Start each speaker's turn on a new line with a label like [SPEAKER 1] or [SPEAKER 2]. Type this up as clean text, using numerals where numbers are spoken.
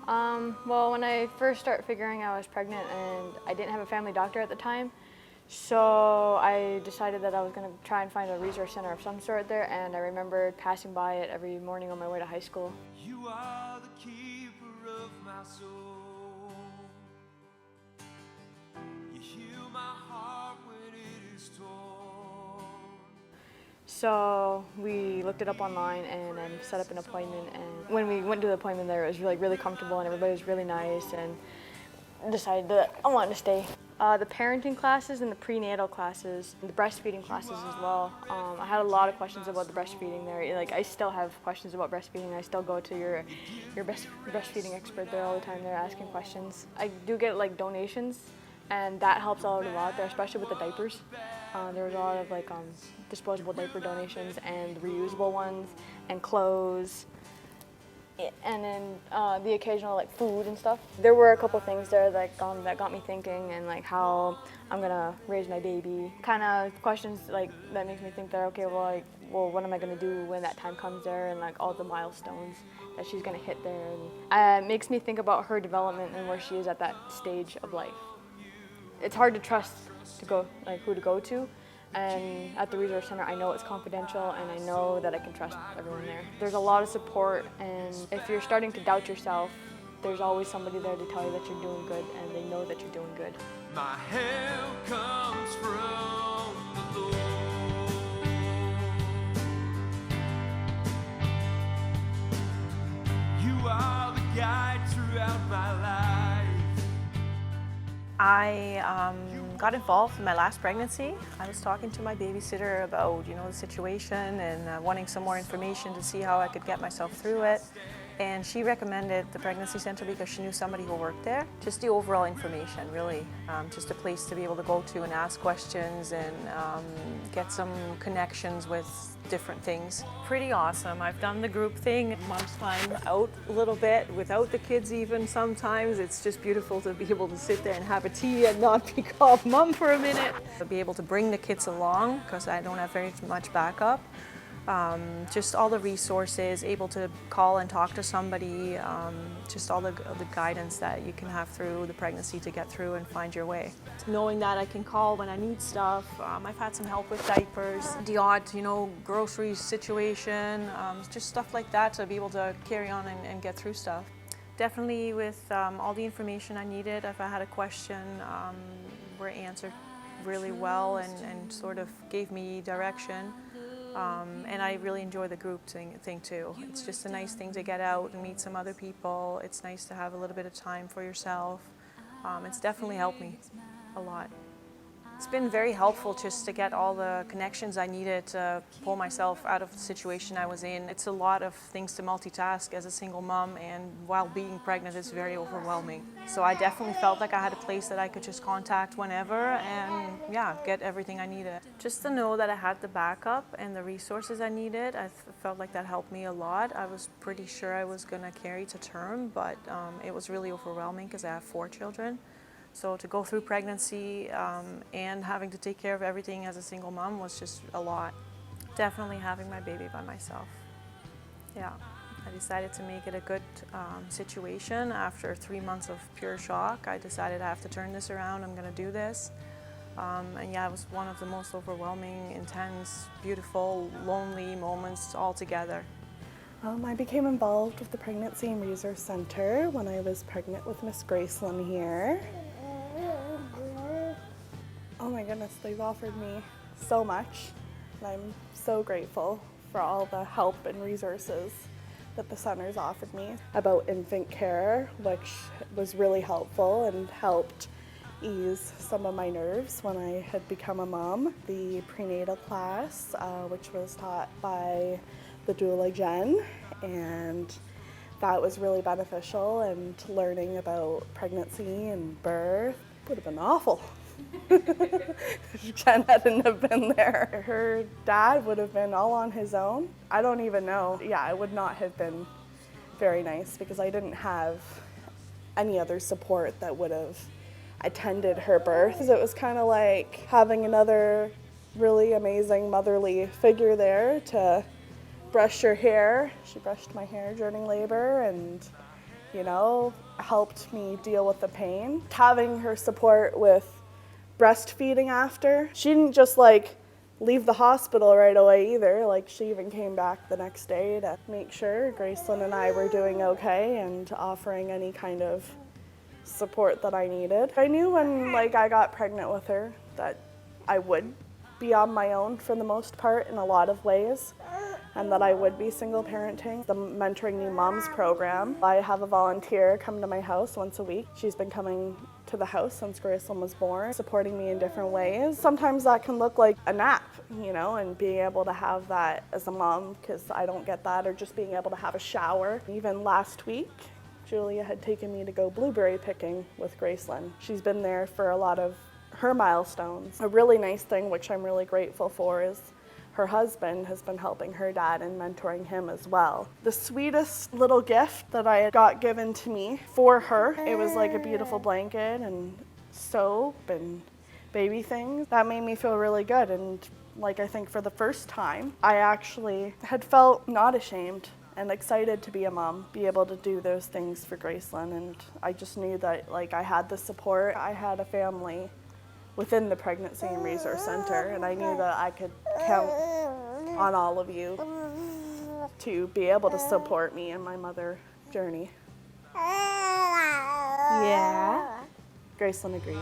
[SPEAKER 1] Well, when I first started figuring I was pregnant and I didn't have a family doctor at the time, so I decided that I was going to try and find a resource center of some sort there, and I remembered passing by it every morning on my way to high school.
[SPEAKER 2] You are the keeper of my soul. You heal my heart when it is torn.
[SPEAKER 1] So we looked it up online and then set up an appointment, and when we went to the appointment there, it was really comfortable and everybody was really nice, and decided that I wanted to stay. The parenting classes and the prenatal classes, and the breastfeeding classes as well. I had a lot of questions about the breastfeeding there. Like, I still have questions about breastfeeding. I still go to your breastfeeding expert there all the time. They're asking questions. I do get like donations, and that helps out a lot there, especially with the diapers. There was a lot of like disposable diaper donations and reusable ones and clothes. And then the occasional like food and stuff. There were a couple things there that got me thinking, and like how I'm gonna raise my baby. Kind of questions like that makes me think that okay, well, what am I gonna do when that time comes there, and like all the milestones that she's gonna hit there. And it makes me think about her development and where she is at that stage of life. It's hard to trust who to go to. And at the resource center, I know it's confidential, and I know that I can trust everyone there. There's a lot of support, and if you're starting to doubt yourself, there's always somebody there to tell you that you're doing good, and they know that you're doing good.
[SPEAKER 2] My help comes from the Lord. You are the guide throughout my life.
[SPEAKER 3] I got involved in my last pregnancy. I was talking to my babysitter about, the situation and wanting some more information to see how I could get myself through it. And she recommended the pregnancy center because she knew somebody who worked there. Just the overall information, really. Just a place to be able to go to and ask questions and get some connections with different things. Pretty awesome. I've done the group thing. Mom's time out a little bit without the kids even sometimes. It's just beautiful to be able to sit there and have a tea and not be called mom for a minute. To be able to bring the kids along because I don't have very much backup. Just all the resources, able to call and talk to somebody, just all the guidance that you can have through the pregnancy to get through and find your way. Knowing that I can call when I need stuff. I've had some help with diapers, the odd, grocery situation, just stuff like that to be able to carry on and get through stuff. Definitely with all the information I needed, if I had a question, were answered really well and sort of gave me direction. And I really enjoy the group thing too. It's just a nice thing to get out and meet some other people. It's nice to have a little bit of time for yourself. It's definitely helped me a lot. It's been very helpful just to get all the connections I needed to pull myself out of the situation I was in. It's a lot of things to multitask as a single mom, and while being pregnant it's very overwhelming. So I definitely felt like I had a place that I could just contact whenever and get everything I needed. Just to know that I had the backup and the resources I needed, I felt like that helped me a lot. I was pretty sure I was going to carry to term, but it was really overwhelming because I have 4 children. So to go through pregnancy and having to take care of everything as a single mom was just a lot. Definitely having my baby by myself. Yeah, I decided to make it a good situation. After 3 months of pure shock, I decided I have to turn this around, I'm gonna do this. It was one of the most overwhelming, intense, beautiful, lonely moments all together.
[SPEAKER 4] I became involved with the Pregnancy and Resource Center when I was pregnant with Miss Graceland here. Oh my goodness, they've offered me so much, and I'm so grateful for all the help and resources that the center's offered me about infant care, which was really helpful and helped ease some of my nerves when I had become a mom. The prenatal class, which was taught by the doula Jen, and that was really beneficial, and learning about pregnancy and birth would have been awful if Jen hadn't have been there. Her dad would have been all on his own. I don't even know. Yeah, it would not have been very nice because I didn't have any other support that would have attended her birth. It was kind of like having another really amazing motherly figure there to brush your hair. She brushed my hair during labor, and you know, helped me deal with the pain. Having her support with breastfeeding after. She didn't just like leave the hospital right away either. Like she even came back the next day to make sure Gracelyn and I were doing okay and offering any kind of support that I needed. I knew when like I got pregnant with her that I would be on my own for the most part in a lot of ways, and that I would be single parenting. The Mentoring New Moms program, I have a volunteer come to my house once a week. She's been coming to the house since Gracelyn was born, supporting me in different ways. Sometimes that can look like a nap, you know, and being able to have that as a mom, because I don't get that, or just being able to have a shower. Even last week, Julia had taken me to go blueberry picking with Gracelyn. She's been there for a lot of her milestones. A really nice thing, which I'm really grateful for, is her husband has been helping her dad and mentoring him as well. The sweetest little gift that I got given to me for her, it was like a beautiful blanket and soap and baby things. That made me feel really good, and like I think for the first time, I actually had felt not ashamed and excited to be a mom, be able to do those things for Gracelyn, and I just knew that like I had the support. I had a family within the Pregnancy and Resource Center, and I knew that I could count on all of you to be able to support me in my mother journey. Yeah. Gracelyn agrees.